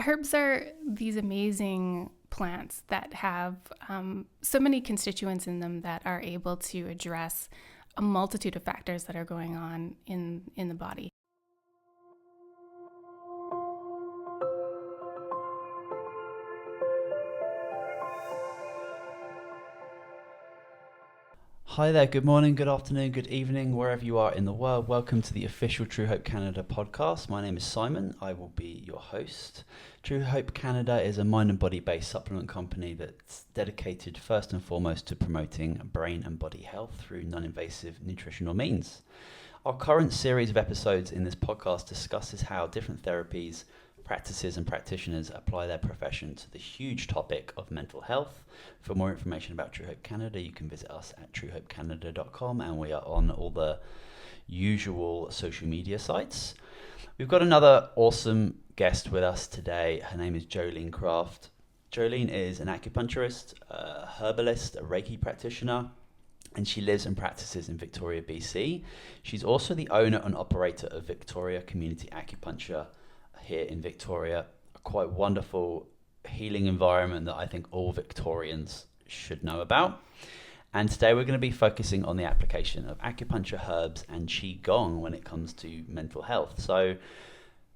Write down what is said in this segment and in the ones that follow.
Herbs are these amazing plants that have so many constituents in them that are able to address a multitude of factors that are going on in the body. Hi there, good morning, good afternoon, good evening, wherever you are in the world. Welcome to the official Truehope Canada podcast. My name is Simon. I will be your host. Truehope Canada is a mind and body based supplement company that's dedicated first and foremost to promoting brain and body health through non-invasive nutritional means. Our current series of episodes in this podcast discusses how different therapies, practices and practitioners apply their profession to the huge topic of mental health. For more information about Truehope Canada, you can visit us at truehopecanada.com, and we are on all the usual social media sites. We've got another awesome guest with us today. Her name is Joleen Kraft. Joleen is an acupuncturist, a herbalist, a Reiki practitioner, and she lives and practices in Victoria, BC. She's also the owner and operator of Victoria Community Acupuncture here in Victoria, a quite wonderful healing environment that I think all Victorians should know about. And today we're going to be focusing on the application of acupuncture, herbs and Qigong when it comes to mental health. So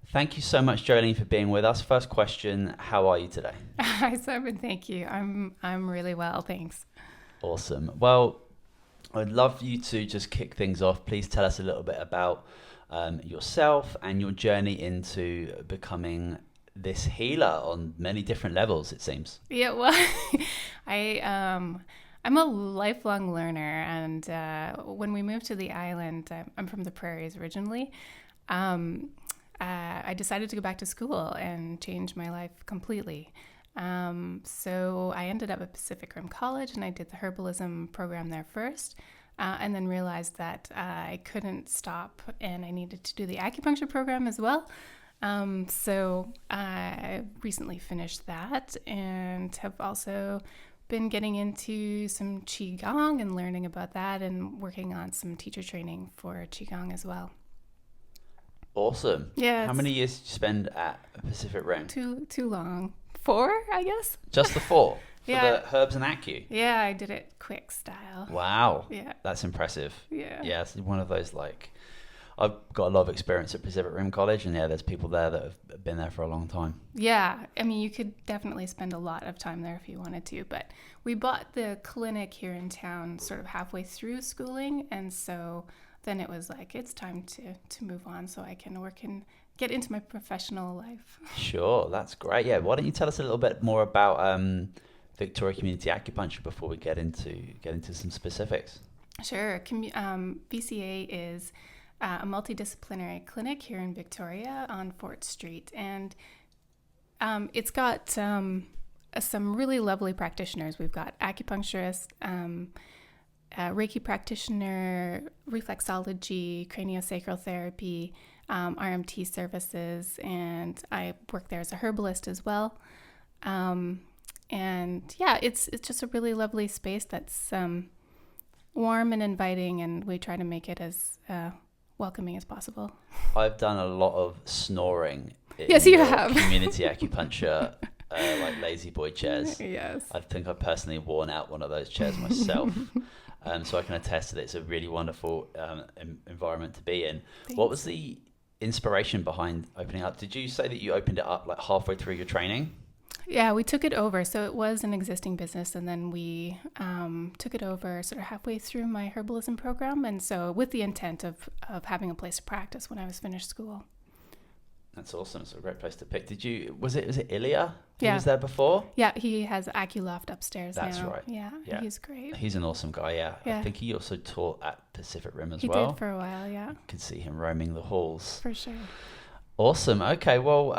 thank you so much, Joleen, for being with us. First question, how are you today? Hi, Simon. Thank you. I'm really well, thanks. Awesome. Well, I'd love you to just kick things off. Please tell us a little bit about yourself and your journey into becoming this healer on many different levels, it seems. Yeah, well, I'm a lifelong learner, and when we moved to the island, I'm from the prairies originally. I decided to go back to school and change my life completely. So I ended up at Pacific Rim College, and I did the herbalism program there first. And then realized that I couldn't stop and I needed to do the acupuncture program as well. So I recently finished that and have also been getting into some Qigong and learning about that and working on some teacher training for Qigong as well. Awesome. Yeah. How many years did you spend at Pacific Rim? Too long. 4, I guess. Just the 4? For Yeah. the herbs and acu? Yeah, I did it quick style. Wow. Yeah. That's impressive. Yeah. Yeah, it's one of those, I've got a lot of experience at Pacific Rim College, and there's people there that have been there for a long time. Yeah, I mean, you could definitely spend a lot of time there if you wanted to, but we bought the clinic here in town sort of halfway through schooling, and so then it was like, it's time to move on so I can work and get into my professional life. Sure, that's great. Yeah, why don't you tell us a little bit more about Victoria Community Acupuncture before we get into some specifics? Sure. VCA is a multidisciplinary clinic here in Victoria on Fort Street, and it's got some really lovely practitioners. We've got acupuncturists, Reiki practitioner, reflexology, craniosacral therapy, RMT services, and I work there as a herbalist as well. And yeah, it's just a really lovely space that's warm and inviting, and we try to make it as welcoming as possible. I've done a lot of snoring in Yes, you have. community acupuncture, like lazy boy chairs. Yes. I think I've personally worn out one of those chairs myself. So I can attest that it's a really wonderful environment to be in. Thanks. What was the inspiration behind opening up? Did you say that you opened it up like halfway through your training? Yeah, we took it over. So it was an existing business, and then we took it over sort of halfway through my herbalism program, and so with the intent of having a place to practice when I was finished school. That's awesome. It's a great place to pick. Was it Ilya who Yeah. was there before? Yeah, he has AcuLoft upstairs now. That's right. Yeah, Yeah. he's great. He's an awesome guy, yeah. Yeah. I think he also taught at Pacific Rim as He well. did for a while, yeah, You could see him roaming the halls. for sure. Awesome. Okay, well,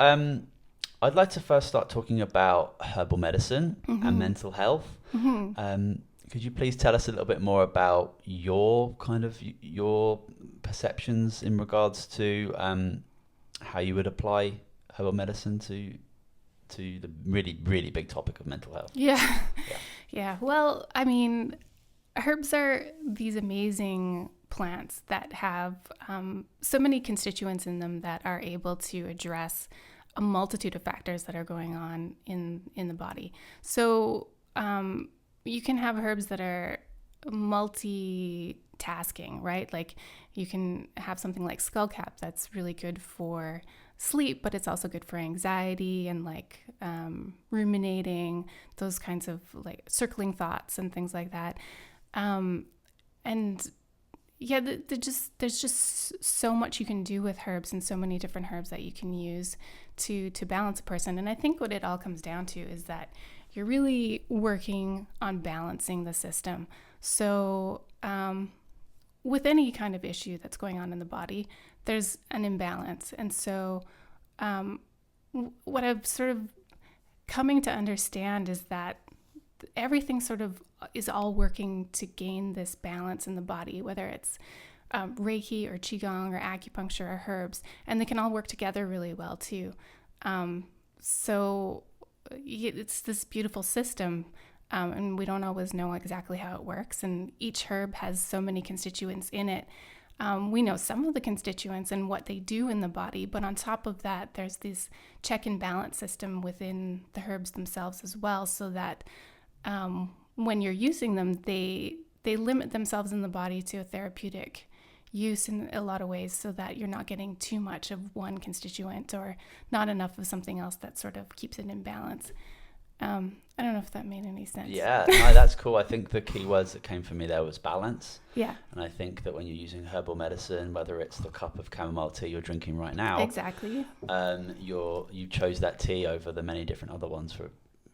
I'd like to first start talking about herbal medicine and mental health. Mm-hmm. Could you please tell us a little bit more about your perceptions in regards to how you would apply herbal medicine to the really, really big topic of mental health? Yeah. Yeah. Well, I mean, herbs are these amazing plants that have so many constituents in them that are able to address a multitude of factors that are going on in the body. So you can have herbs that are multitasking, right? Like you can have something like skullcap that's really good for sleep, but it's also good for anxiety and like ruminating, those kinds of like circling thoughts and things like that. And yeah, there's just so much you can do with herbs, and so many different herbs that you can use to balance a person. And I think what it all comes down to is that you're really working on balancing the system. So with any kind of issue that's going on in the body, there's an imbalance. And so what I've sort of coming to understand is that everything sort of is all working to gain this balance in the body, whether it's Reiki or Qigong or acupuncture or herbs, and they can all work together really well too. So it's this beautiful system, and we don't always know exactly how it works, and each herb has so many constituents in it. We know some of the constituents and what they do in the body, but on top of that, there's this check and balance system within the herbs themselves as well, so that when you're using them, they limit themselves in the body to a therapeutic use in a lot of ways, so that you're not getting too much of one constituent or not enough of something else that sort of keeps it in balance. I don't know if that made any sense. Yeah, no, that's cool. I think the key words that came for me there was balance. Yeah. And I think that when you're using herbal medicine, whether it's the cup of chamomile tea you're drinking right now, exactly, you chose that tea over the many different other ones for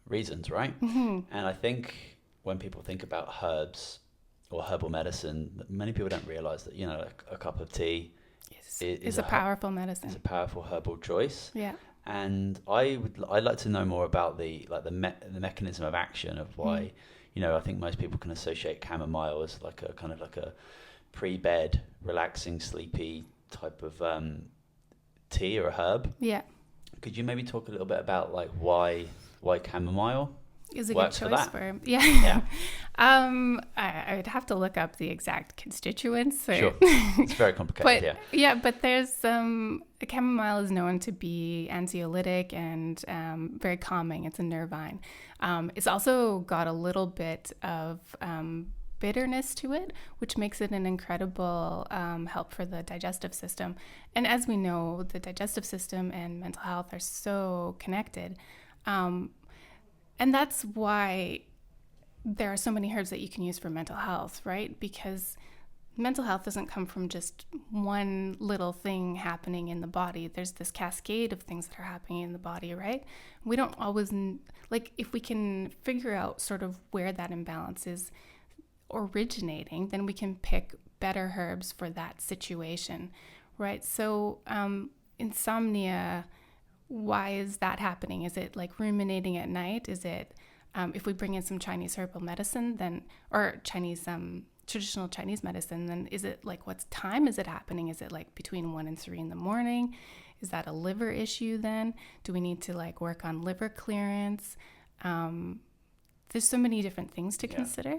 reasons, right? Mm-hmm. And I think when people think about herbs or herbal medicine, many people don't realize that, you know, a cup of tea is a powerful medicine. It's a powerful herbal choice. Yeah. And I'd like to know more about the mechanism of action of why, you know, I think most people can associate chamomile as like a kind of like a pre-bed, relaxing, sleepy type of tea or a herb. Yeah. Could you maybe talk a little bit about like why chamomile is a works good choice for that? Yeah. I would have to look up the exact constituents. Sure. It's very complicated, but, yeah. But there's chamomile is known to be anxiolytic and very calming. It's a nervine. It's also got a little bit of bitterness to it, which makes it an incredible help for the digestive system. And as we know, the digestive system and mental health are so connected. And that's why there are so many herbs that you can use for mental health, right? Because mental health doesn't come from just one little thing happening in the body. There's this cascade of things that are happening in the body, right? We don't always, like, if we can figure out sort of where that imbalance is originating, then we can pick better herbs for that situation, right? So insomnia, why is that happening? Is it like ruminating at night? Is it if we bring in some Chinese herbal medicine, then, or Chinese traditional Chinese medicine, then is it like what time is it happening? Is it like between 1 and 3 in the morning? Is that a liver issue then? Do we need to like work on liver clearance? There's so many different things to consider.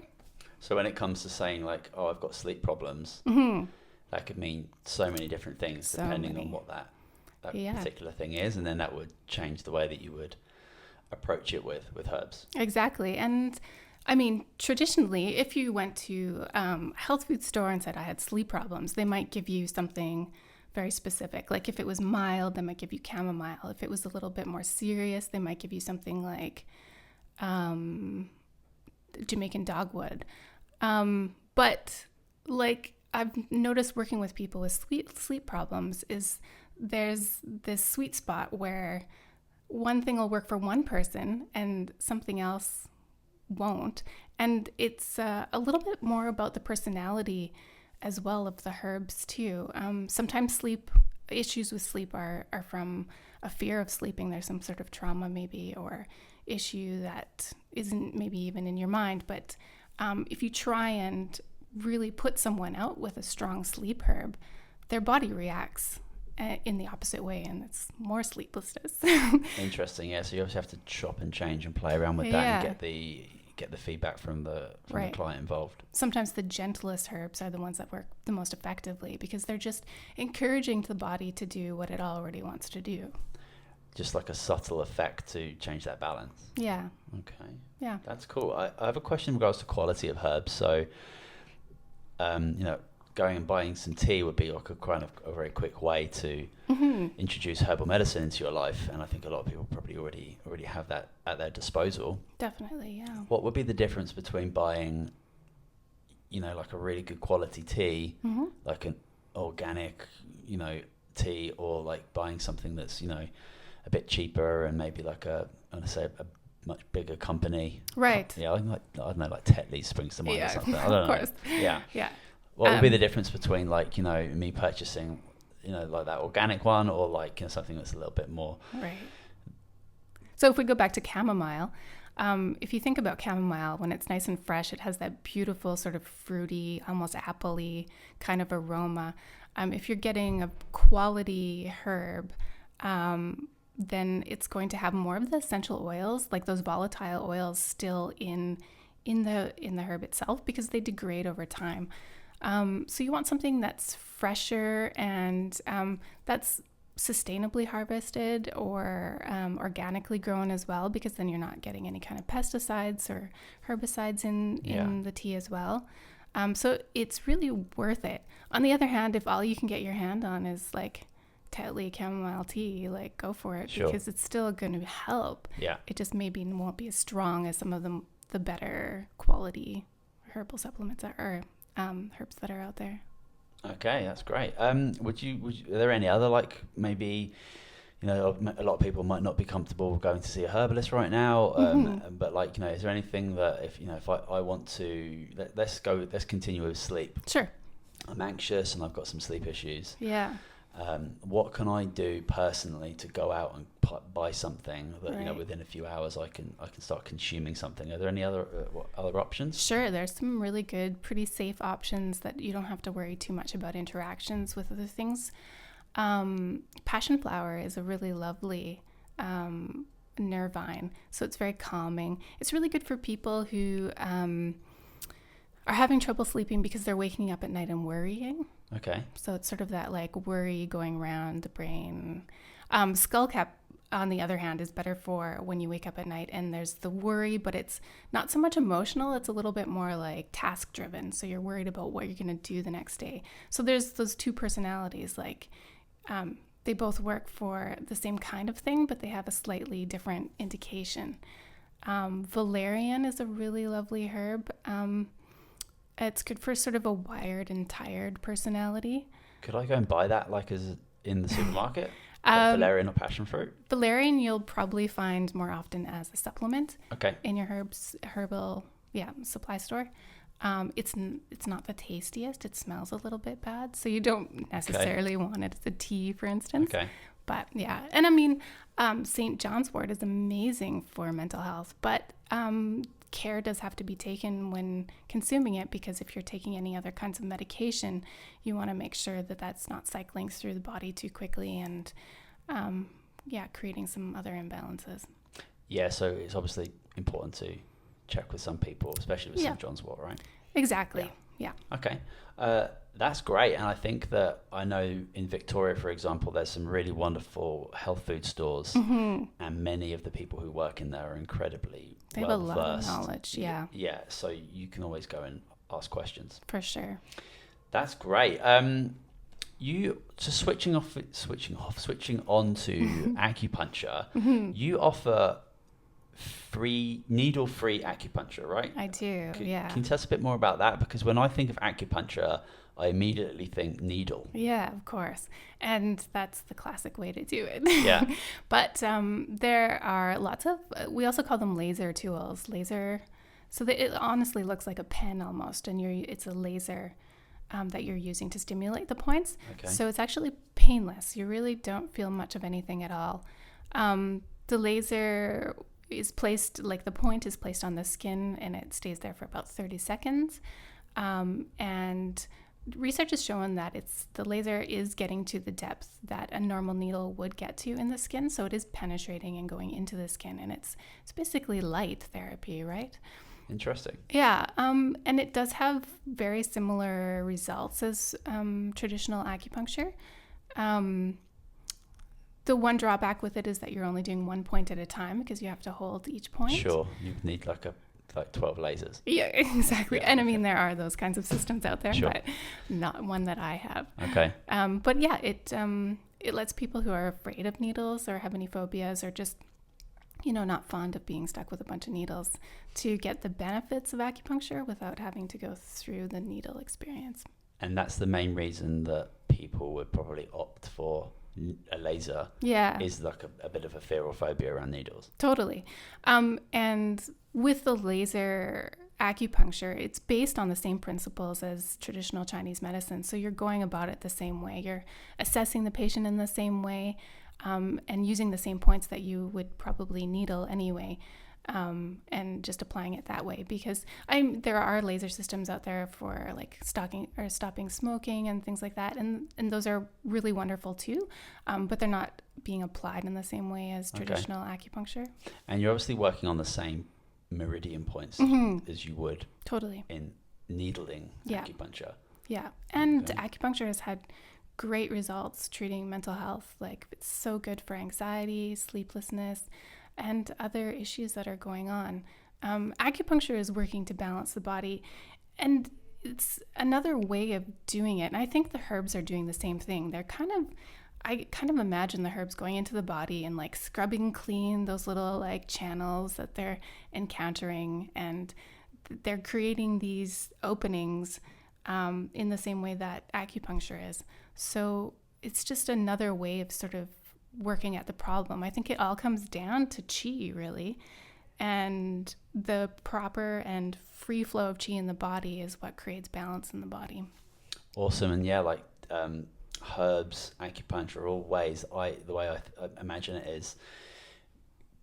So when it comes to saying like, oh, I've got sleep problems, that could mean so many different things depending on what that particular thing is, and then that would change the way that you would approach it with herbs. Exactly. And I mean, traditionally, if you went to a health food store and said I had sleep problems, they might give you something very specific. Like if it was mild, they might give you chamomile. If it was a little bit more serious, they might give you something like Jamaican dogwood. But like I've noticed working with people with sleep problems is there's this sweet spot where one thing will work for one person and something else won't. And it's a little bit more about the personality as well of the herbs too. Sometimes issues with sleep are from a fear of sleeping. There's some sort of trauma maybe, or issue that isn't maybe even in your mind. But if you try and really put someone out with a strong sleep herb, their body reacts in the opposite way, and it's more sleeplessness. Interesting. Yeah, so you also have to chop and change and play around with that and get the feedback from the client involved. Sometimes the gentlest herbs are the ones that work the most effectively because they're just encouraging the body to do what it already wants to do. just like a subtle effect to change that balance. Yeah. Okay. Yeah. That's cool. I have a question in regards to quality of herbs. So, going and buying some tea would be like a kind of a very quick way to introduce herbal medicine into your life, and I think a lot of people probably already have that at their disposal. Definitely, yeah. What would be the difference between buying, like a really good quality tea, like an organic, tea, or like buying something that's, a bit cheaper and maybe like a much bigger company? Right. Yeah, I don't know, like Tetley springs to mind or something. I don't know. Of course. Yeah. Yeah. What would be the difference between like, me purchasing, like that organic one, or like something that's a little bit more... Right. So if we go back to chamomile, if you think about chamomile, when it's nice and fresh, it has that beautiful sort of fruity, almost apple-y kind of aroma. If you're getting a quality herb, then it's going to have more of the essential oils, like those volatile oils, still in the herb itself, because they degrade over time. So you want something that's fresher and that's sustainably harvested or organically grown as well, because then you're not getting any kind of pesticides or herbicides in the tea as well. So it's really worth it. On the other hand, if all you can get your hand on is like Tetley chamomile tea, like go for it, Sure. because it's still going to help. Yeah. It just maybe won't be as strong as some of the better quality herbal supplements or herbs that are out there. Okay, that's great. Would you are there any other, like, maybe, a lot of people might not be comfortable going to see a herbalist right now, but like, is there anything that if I want to, let's continue with sleep. Sure. I'm anxious and I've got some sleep issues. Yeah. What can I do personally to go out and buy something that Right. within a few hours I can start consuming something? Are there any other options? Sure, there's some really good, pretty safe options that you don't have to worry too much about interactions with other things. Passion flower is a really lovely nervine, so it's very calming. It's really good for people who are having trouble sleeping because they're waking up at night and worrying. Okay. So it's sort of that like worry going around the brain. Skullcap, on the other hand, is better for when you wake up at night and there's the worry, but it's not so much emotional. It's a little bit more like task driven. So you're worried about what you're going to do the next day. So there's those two personalities, like they both work for the same kind of thing, but they have a slightly different indication. Valerian is a really lovely herb. It's good for sort of a wired and tired personality. Could I go and buy that like as in the supermarket? Like valerian or passion fruit? Valerian you'll probably find more often as a supplement. Okay. In your herbal supply store. It's not the tastiest. It smells a little bit bad, so you don't necessarily want it as a tea, for instance. Okay. But yeah, and I mean, St. John's wort is amazing for mental health, but care does have to be taken when consuming it, because if you're taking any other kinds of medication, you want to make sure that that's not cycling through the body too quickly and creating some other imbalances. Yeah, so it's obviously important to check with some people, especially with St. John's wort, right? Exactly. Yeah. Okay. That's great. And I think that I know in Victoria, for example, there's some really wonderful health food stores, and many of the people who work in there are incredibly They have a lot of knowledge. Yeah. Yeah. So you can always go and ask questions. For sure. That's great. You just switching on to acupuncture. You offer needle-free acupuncture, right? I do. Can you tell us a bit more about that? Because when I think of acupuncture, I immediately think needle. Yeah, of course. And that's the classic way to do it. Yeah. But there are lots of, we also call them laser tools. So that it honestly looks like a pen almost, and it's a laser that you're using to stimulate the points. Okay. So it's actually painless. You really don't feel much of anything at all. The laser is placed, like the point is placed on the skin, and it stays there for about 30 seconds. And research has shown that the laser is getting to the depth that a normal needle would get to in the skin. So it is penetrating and going into the skin, and it's basically light therapy, right? Interesting. Yeah, and it does have very similar results as traditional acupuncture. The one drawback with it is that you're only doing one point at a time because you have to hold each point. Sure, you need like 12 lasers. Yeah, exactly. Yeah, and I mean, there are those kinds of systems out there, Sure. but not one that I have. Okay. But yeah, it lets people who are afraid of needles or have any phobias or just, not fond of being stuck with a bunch of needles to get the benefits of acupuncture without having to go through the needle experience. And that's the main reason that people would probably opt for a laser. Yeah. Is like a bit of a fear or phobia around needles. Totally. And with the laser acupuncture, it's based on the same principles as traditional Chinese medicine. So you're going about it the same way. You're assessing the patient in the same way, and using the same points that you would probably needle anyway, and just applying it that way. Because there are laser systems out there for like stopping smoking and things like that, and those are really wonderful too, but they're not being applied in the same way as traditional acupuncture. And you're obviously working on the same meridian points as you would Totally in needling acupuncture. Yeah, and acupuncture has had great results treating mental health. Like, it's so good for anxiety, sleeplessness, and other issues that are going on. Acupuncture is working to balance the body, and it's another way of doing it. And I think the herbs are doing the same thing. I kind of imagine the herbs going into the body and like scrubbing clean those little like channels that they're encountering, and they're creating these openings in the same way that acupuncture is. So it's just another way of sort of working at the problem. I think it all comes down to qi, really, and the proper and free flow of qi in the body is what creates balance in the body. Awesome. And yeah, like herbs, acupuncture, all ways. The way I imagine it is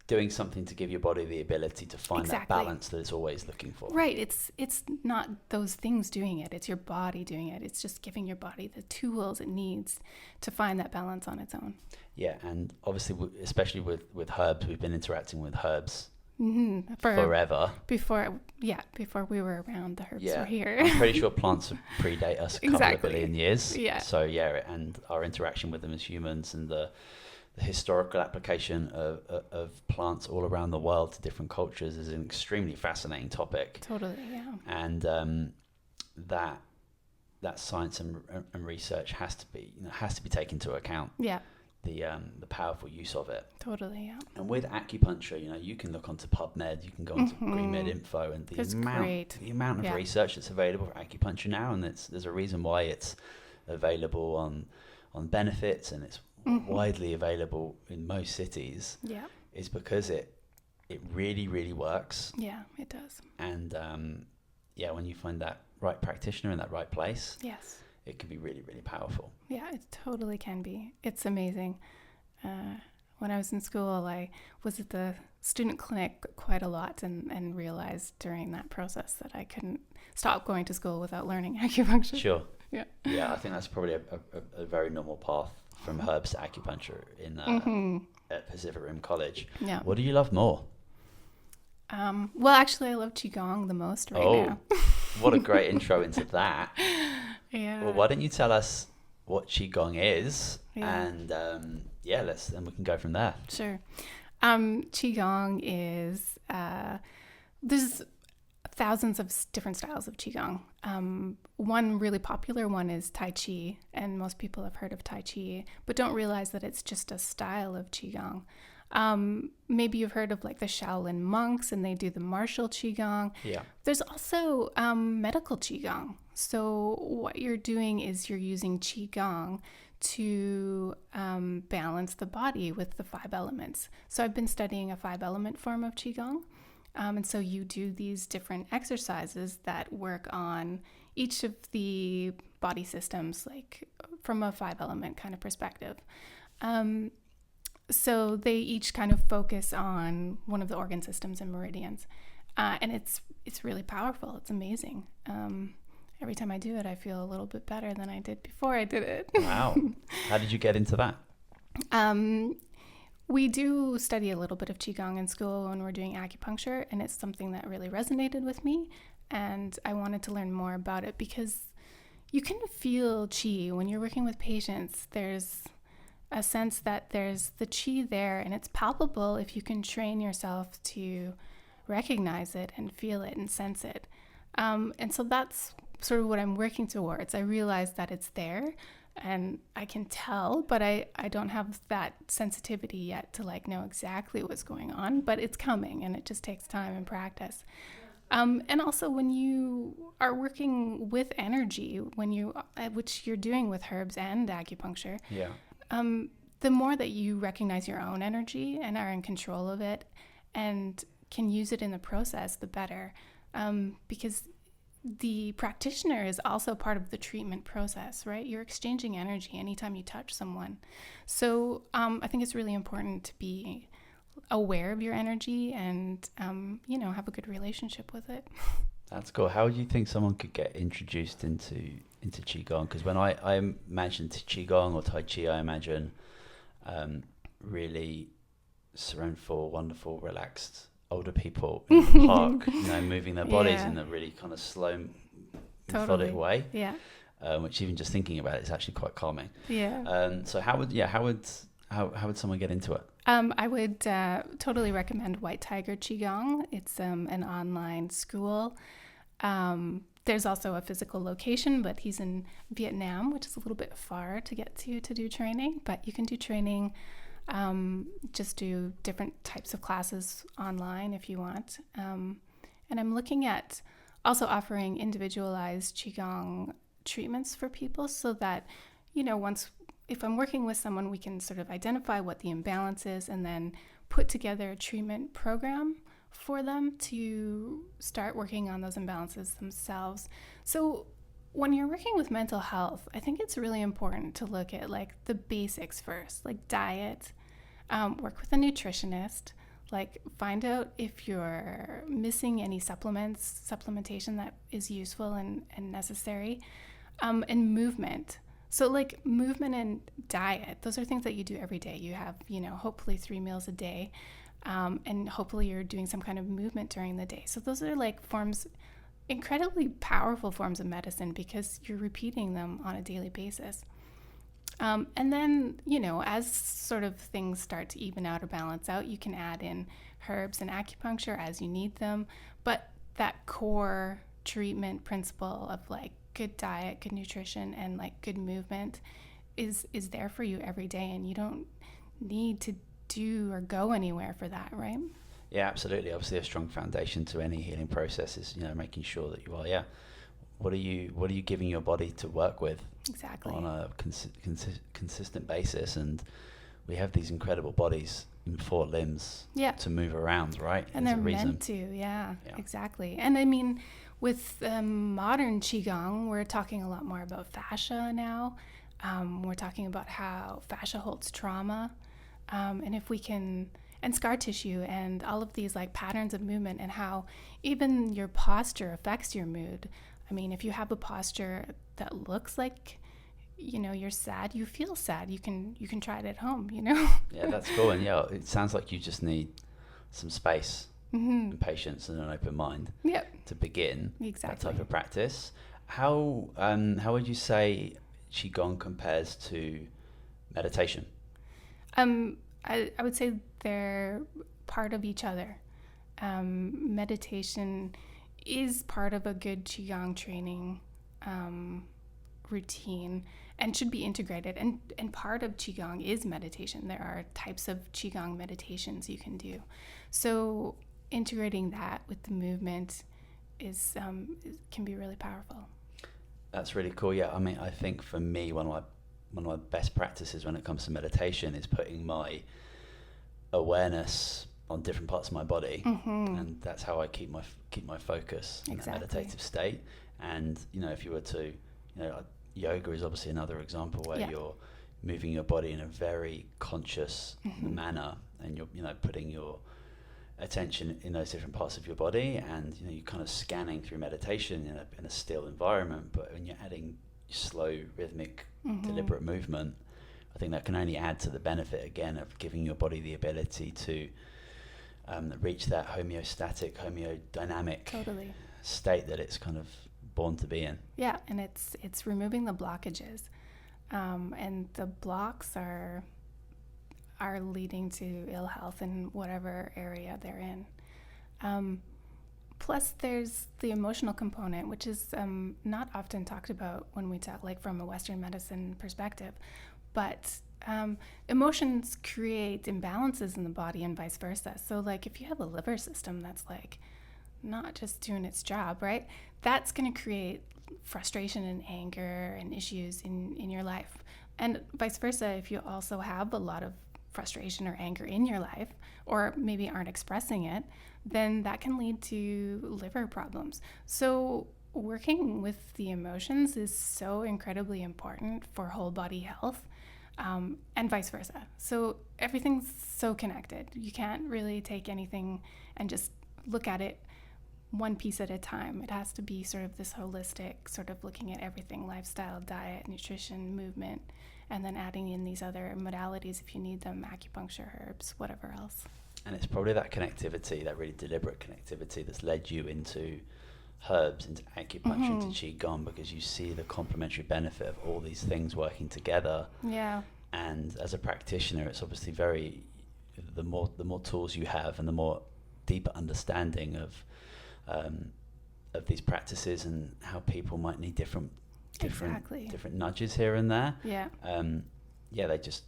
doing something to give your body the ability to find that balance that it's always looking for. Right. It's not those things doing it. It's your body doing it. It's just giving your body the tools it needs to find that balance on its own. Yeah, and obviously, especially with herbs, we've been interacting with herbs forever. Before we were around, the herbs were here. I'm pretty sure plants predate us a couple of billion years. Yeah. So and our interaction with them as humans and the historical application of plants all around the world to different cultures is an extremely fascinating topic. Totally, yeah. And that science and research has to be taken into account. Yeah. The powerful use of it. Totally, yeah. And with acupuncture, you can look onto PubMed, you can go onto GreenMed Info, and the amount of research that's available for acupuncture now, and there's a reason why it's available on benefits, and it's widely available in most cities. Yeah. Is because it really, really works. Yeah, it does. And when you find that right practitioner in that right place, yes, it can be really, really powerful. Yeah, it totally can be. It's amazing. When I was in school, I was at the student clinic quite a lot and realized during that process that I couldn't stop going to school without learning acupuncture. Sure. Yeah. Yeah, I think that's probably a very normal path from herbs to acupuncture in at Pacific Rim College. Yeah. What do you love more? Well, actually, I love Qigong the most right now. What a great intro into that. Yeah. Well, why don't you tell us what Qigong is, and then we can go from there. Sure. Qigong is there's thousands of different styles of Qigong. One really popular one is Tai Chi, and most people have heard of Tai Chi, but don't realize that it's just a style of Qigong. Maybe you've heard of like the Shaolin monks, and they do the martial Qigong. Yeah. There's also medical Qigong. So what you're doing is you're using Qigong to balance the body with the 5 elements. So I've been studying a 5-element form of Qigong. And so you do these different exercises that work on each of the body systems, like from a 5-element kind of perspective. So they each kind of focus on one of the organ systems and meridians. And it's really powerful. It's amazing. Every time I do it, I feel a little bit better than I did before I did it. Wow. How did you get into that? We do study a little bit of Qigong in school when we're doing acupuncture, and it's something that really resonated with me. And I wanted to learn more about it because you can feel qi when you're working with patients. There's a sense that there's the chi there, and it's palpable if you can train yourself to recognize it and feel it and sense it. And so that's sort of what I'm working towards. I realize that it's there and I can tell, but I don't have that sensitivity yet to like know exactly what's going on, but it's coming, and it just takes time and practice. And also when you are working with energy, which you're doing with herbs and acupuncture, the more that you recognize your own energy and are in control of it and can use it in the process, the better. Because the practitioner is also part of the treatment process, right? You're exchanging energy anytime you touch someone. So I think it's really important to be aware of your energy and, have a good relationship with it. That's cool. How do you think someone could get introduced into Qigong? Because when I imagine Qigong or Tai Chi, I imagine really sereneful, wonderful, relaxed older people in the park, moving their bodies in a really kind of slow, methodic way. Yeah. Which even just thinking about it is actually quite calming. Yeah. So how would someone get into it? I would totally recommend White Tiger Qigong. It's an online school. There's also a physical location, but he's in Vietnam, which is a little bit far to get to do training. But you can do training, just do different types of classes online if you want. And I'm looking at also offering individualized Qigong treatments for people so that, if I'm working with someone, we can sort of identify what the imbalance is and then put together a treatment program for them to start working on those imbalances themselves. So when you're working with mental health, I think it's really important to look at like the basics first, like diet, work with a nutritionist, like find out if you're missing any supplementation that is useful and necessary, and movement. So like movement and diet, those are things that you do every day. You have, hopefully 3 meals a day, and hopefully you're doing some kind of movement during the day. So those are like incredibly powerful forms of medicine because you're repeating them on a daily basis. And then, as sort of things start to even out or balance out, you can add in herbs and acupuncture as you need them. But that core treatment principle of like good diet, good nutrition, and like good movement is there for you every day, and you don't need to do or go anywhere for that, right? Yeah, absolutely. Obviously, a strong foundation to any healing process is making sure that you are. What are you giving your body to work with? Exactly. On a consistent basis, and we have these incredible bodies in 4 limbs to move around, right? And There's they're a reason. meant to, yeah, exactly. And I mean, with modern Qigong, we're talking a lot more about fascia now. We're talking about how fascia holds trauma, and if we can, and scar tissue, and all of these like patterns of movement, and how even your posture affects your mood. I mean, if you have a posture that looks like, you're sad, you feel sad, you can try it at home, Yeah, that's cool. And it sounds like you just need some space and patience and an open mind to begin that type of practice. How would you say Qigong compares to meditation? I would say they're part of each other. Meditation is part of a good Qigong training routine and should be integrated. And part of Qigong is meditation. There are types of Qigong meditations you can do. So integrating that with the movement can be really powerful. That's really cool. Yeah, I mean, I think for me, one of my best practices when it comes to meditation is putting my awareness on different parts of my body, and that's how I keep my focus in that meditative state. And if you were to, yoga is obviously another example where you're moving your body in a very conscious manner, and you're putting your attention in those different parts of your body, and you're kind of scanning through meditation in a still environment. But when you're adding slow, rhythmic, deliberate movement, I think that can only add to the benefit again of giving your body the ability to reach that homeostatic, homeodynamic state that it's kind of born to be in. Yeah, and it's removing the blockages, and the blocks are are leading to ill health in whatever area they're in. Plus, there's the emotional component, which is not often talked about when we talk, like from a Western medicine perspective. But emotions create imbalances in the body and vice versa. So, like, if you have a liver system that's like not just doing its job, right? That's going to create frustration and anger and issues in your life. And vice versa, if you also have a lot of frustration or anger in your life, or maybe aren't expressing it, then that can lead to liver problems. So working with the emotions is so incredibly important for whole body health, and vice versa. So everything's so connected. You can't really take anything and just look at it one piece at a time. It has to be sort of this holistic, sort of looking at everything: lifestyle, diet, nutrition, movement, and then adding in these other modalities if you need them: acupuncture, herbs, whatever else. And it's probably that connectivity, that really deliberate connectivity, that's led you into herbs, into acupuncture, into qigong, because you see the complementary benefit of all these things working together. Yeah. And as a practitioner, it's obviously very, the more tools you have and the more deeper understanding of these practices and how people might need different nudges here and there. Yeah. They just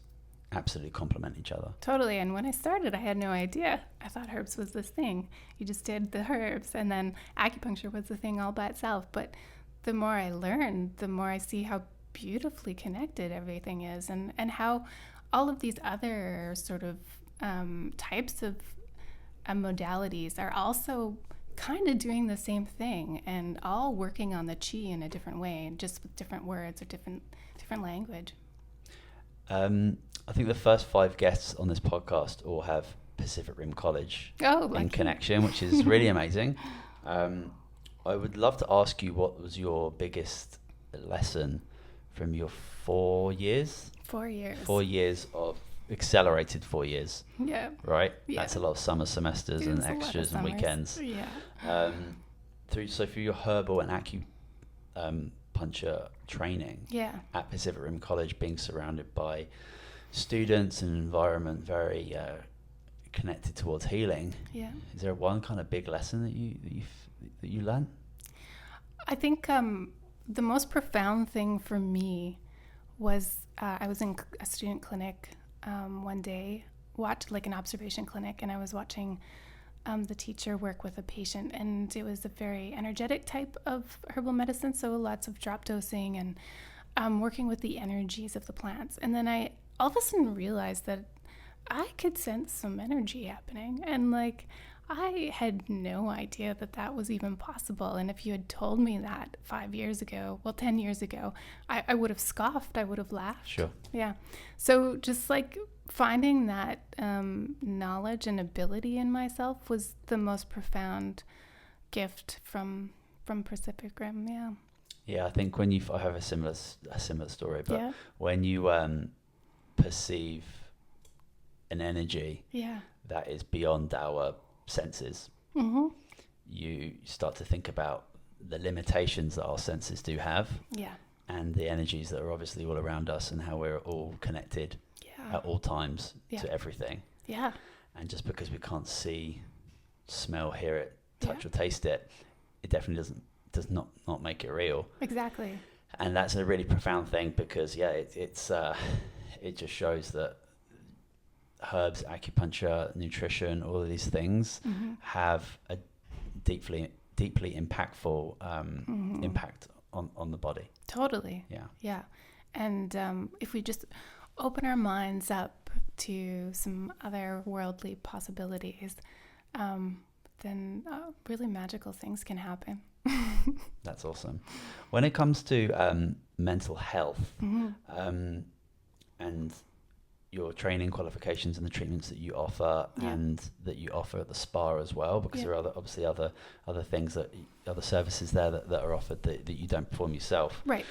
absolutely complement each other. Totally. And when I started, I had no idea. I thought herbs was this thing. You just did the herbs, and then acupuncture was the thing all by itself. But the more I learn, the more I see how beautifully connected everything is, and how all of these other sort of types of modalities are also kind of doing the same thing, and all working on the chi in a different way, just with different words or different language. I think the first 5 guests on this podcast all have Pacific Rim College in connection, which is really amazing. I would love to ask you, what was your biggest lesson from your 4 years? 4 years. 4 years of accelerated 4 years. Yeah. Right? Yeah. That's a lot of summer semesters and extras and weekends. Yeah. So for your herbal and acupuncture training at Pacific Rim College, being surrounded by students and environment very connected towards healing, is there one kind of big lesson that you learned? I think the most profound thing for me was I was in a student clinic one day, watched like an observation clinic, and I was watching the teacher work with a patient, and it was a very energetic type of herbal medicine, so lots of drop dosing and working with the energies of the plants. And then I all of a sudden realized that I could sense some energy happening, and like I had no idea that was even possible. And if you had told me that 10 years ago, I would have scoffed, I would have laughed. Sure. Yeah. So just like finding that knowledge and ability in myself was the most profound gift from Pacific Rim. Yeah. Yeah, I think when I have a similar story, but when you perceive an energy that is beyond our senses, you start to think about the limitations that our senses do have, and the energies that are obviously all around us, and how we're all connected at all times to everything. Yeah. And just because we can't see, smell, hear it, touch or taste it, it definitely does not make it real. Exactly. And that's a really profound thing, because it just shows that herbs, acupuncture, nutrition, all of these things have a deeply impactful impact on the body. Totally. Yeah. And if we just open our minds up to some other worldly possibilities, then really magical things can happen. That's awesome. When it comes to mental health, and your training qualifications and the treatments that you offer, and that you offer at the spa as well, because there are obviously other things, other services there that are offered that you don't perform yourself. Right.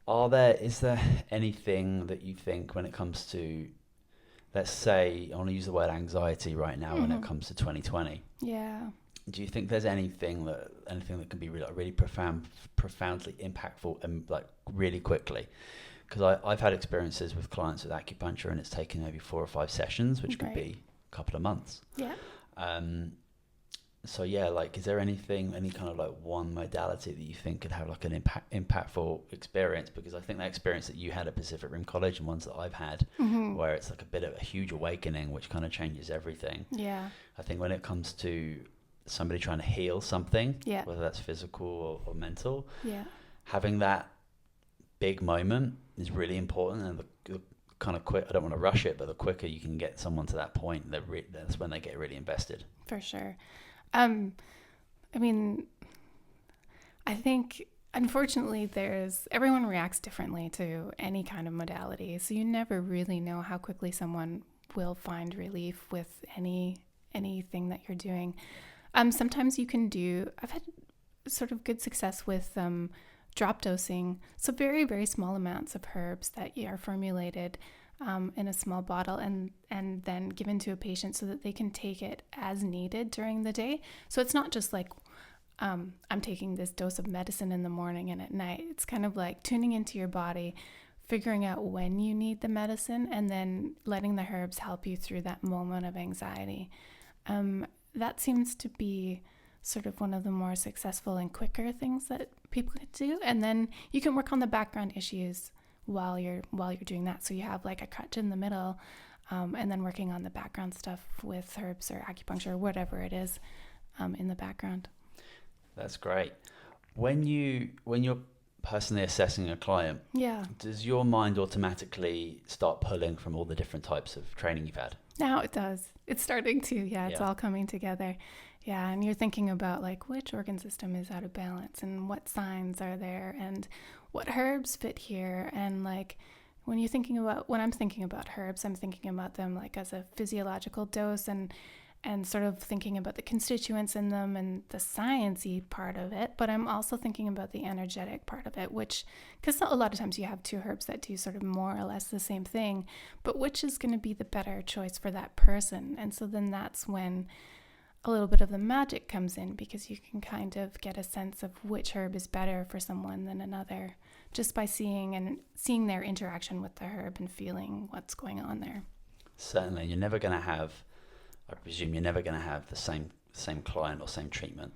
Is there anything that you think, when it comes to, let's say, I want to use the word anxiety right now, when it comes to 2020? Yeah. Do you think there's anything that can be really profoundly impactful and like really quickly? because I've had experiences with clients with acupuncture, and it's taken maybe 4 or 5 sessions, which could be a couple of months. Yeah. So yeah, like, is there any kind of like one modality that you think could have like an impactful experience? Because I think that experience that you had at Pacific Rim College and ones that I've had, where it's like a bit of a huge awakening, which kind of changes everything. Yeah. I think when it comes to somebody trying to heal something, yeah. whether that's physical or mental, yeah. having that big moment is really important. And the kind of quick, I don't want to rush it, but the quicker you can get someone to that point, that's when they get really invested. For sure. I mean, I think unfortunately everyone reacts differently to any kind of modality. So you never really know how quickly someone will find relief with anything that you're doing. Sometimes you can I've had sort of good success with drop dosing. So very, very small amounts of herbs that are formulated in a small bottle and then given to a patient so that they can take it as needed during the day. So it's not just like I'm taking this dose of medicine in the morning and at night. It's kind of like tuning into your body, figuring out when you need the medicine, and then letting the herbs help you through that moment of anxiety. That seems to be sort of one of the more successful and quicker things that people could do. And then you can work on the background issues while you're doing that. So you have like a crutch in the middle, and then working on the background stuff with herbs or acupuncture or whatever it is in the background. That's great. When you're personally assessing a client, does your mind automatically start pulling from all the different types of training you've had? Now it does. It's starting to. It's all coming together. Yeah, and you're thinking about like which organ system is out of balance and what signs are there and what herbs fit here. And like when I'm thinking about herbs, I'm thinking about them like as a physiological dose and sort of thinking about the constituents in them and the science-y part of it. But I'm also thinking about the energetic part of it, because a lot of times you have 2 herbs that do sort of more or less the same thing, but which is going to be the better choice for that person. And so then that's when a little bit of the magic comes in, because you can kind of get a sense of which herb is better for someone than another just by seeing their interaction with the herb and feeling what's going on there. Certainly. I presume you're never going to have the same client or same treatment,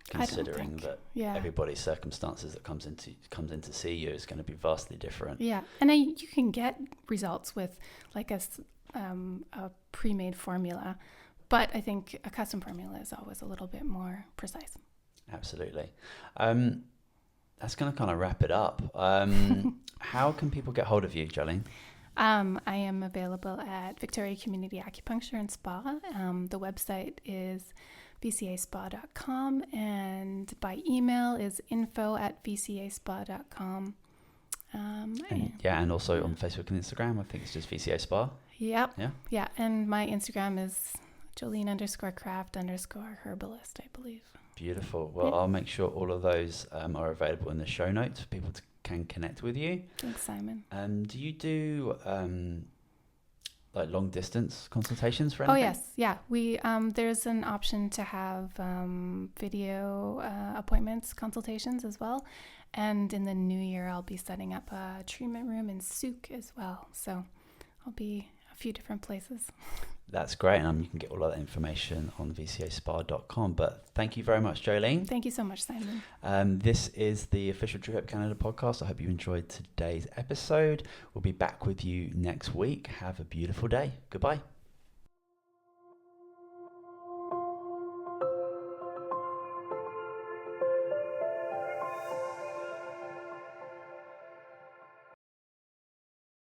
considering that everybody's circumstances that comes in to see you is going to be vastly different. Yeah, and you can get results with like a pre-made formula, but I think a custom formula is always a little bit more precise. Absolutely. That's going to kind of wrap it up. How can people get hold of you, Joleen? I am available at Victoria Community Acupuncture and Spa. The website is vcaspa.com, and by email is info@vcaspa.com. And also on Facebook and Instagram, I think it's just VCA Spa. Yep. Yeah, and my Instagram is Joleen_Kraft_Herbalist, I believe. Beautiful. Well, I'll make sure all of those are available in the show notes for people can connect with you. Thanks, Simon. Do you do like long distance consultations for anything? Oh yes, yeah. We there's an option to have video appointments, consultations as well. And in the new year, I'll be setting up a treatment room in Souk as well. So I'll be a few different places. That's great. And you can get all of that information on vcaspa.com. But thank you very much, Joleen. Thank you so much, Simon. This is the official Truehope Canada podcast. I hope you enjoyed today's episode. We'll be back with you next week. Have a beautiful day. Goodbye.